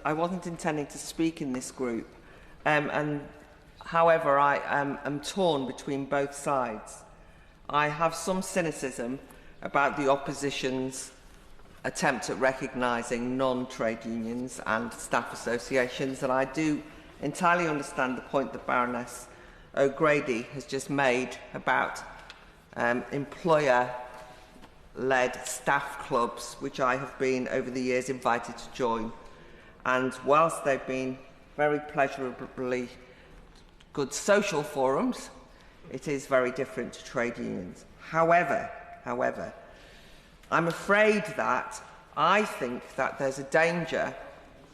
I wasn't intending to speak in this group, and however, I am torn between both sides. I have some cynicism about the opposition's attempt at recognising non-trade unions and staff associations, and I do entirely understand the point that Baroness O'Grady has just made about employer-led staff clubs, which I have been over the years invited to join. And whilst they've been very pleasurably good social forums, it is very different to trade unions. However, I'm afraid that I think that there's a danger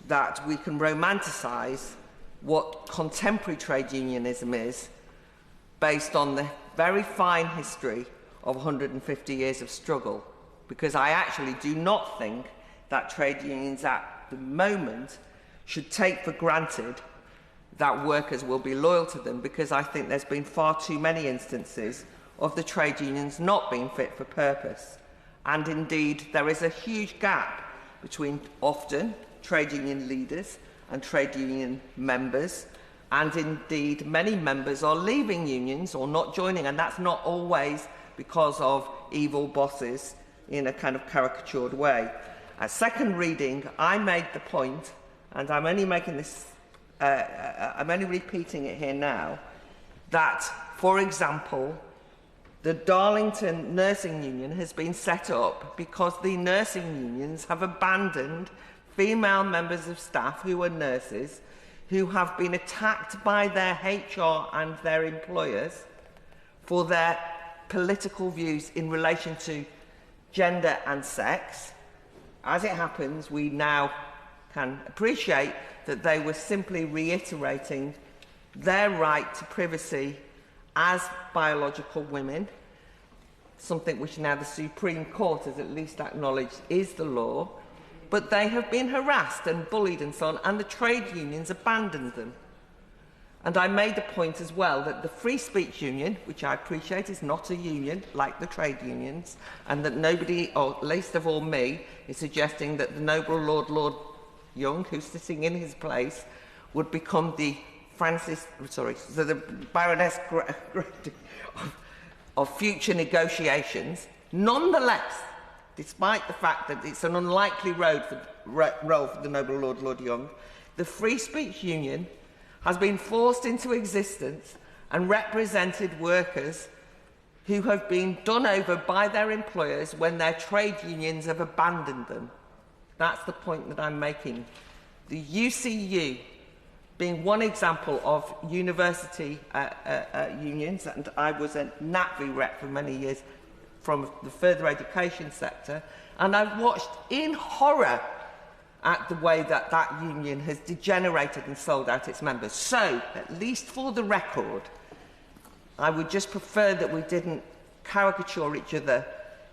that we can romanticise what contemporary trade unionism is based on the very fine history of 150 years of struggle, because I actually do not think that trade unions at the moment should take for granted that workers will be loyal to them, because I think there's been far too many instances of the trade unions not being fit for purpose. And indeed, there is a huge gap between often trade union leaders and trade union members, and indeed many members are leaving unions or not joining, and that's not always because of evil bosses in a kind of caricatured way. At second reading, I made the point, and I'm only making this, I'm only repeating it here now, that, for example, the Darlington Nursing Union has been set up because the nursing unions have abandoned female members of staff who are nurses, who have been attacked by their HR and their employers for their political views in relation to gender and sex. As it happens, we now can appreciate that they were simply reiterating their right to privacy as biological women, something which now the Supreme Court has at least acknowledged is the law, but they have been harassed and bullied and so on, and the trade unions abandoned them. And I made the point as well that the Free Speech Union, which I appreciate is not a union like the trade unions, and that nobody, or least of all me, is suggesting that the noble Lord Young, who's sitting in his place, would become the Baroness of future negotiations. Nonetheless, despite the fact that it's an unlikely role for the noble Lord Young, the Free Speech Union has been forced into existence and represented workers who have been done over by their employers when their trade unions have abandoned them. That's the point that I'm making. The UCU being one example of university unions, and I was a NATVI rep for many years from the further education sector, and I've watched in horror at the way that that union has degenerated and sold out its members. So, at least for the record, I would just prefer that we didn't caricature each other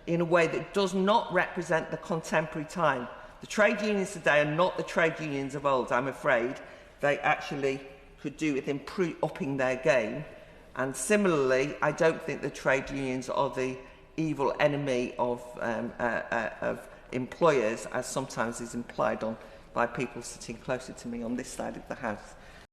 in a way that does not represent the contemporary time. The trade unions today are not the trade unions of old, I'm afraid. They actually could do with upping their game. And similarly, I don't think the trade unions are the evil enemy of employers, as sometimes is implied by people sitting closer to me on this side of the House.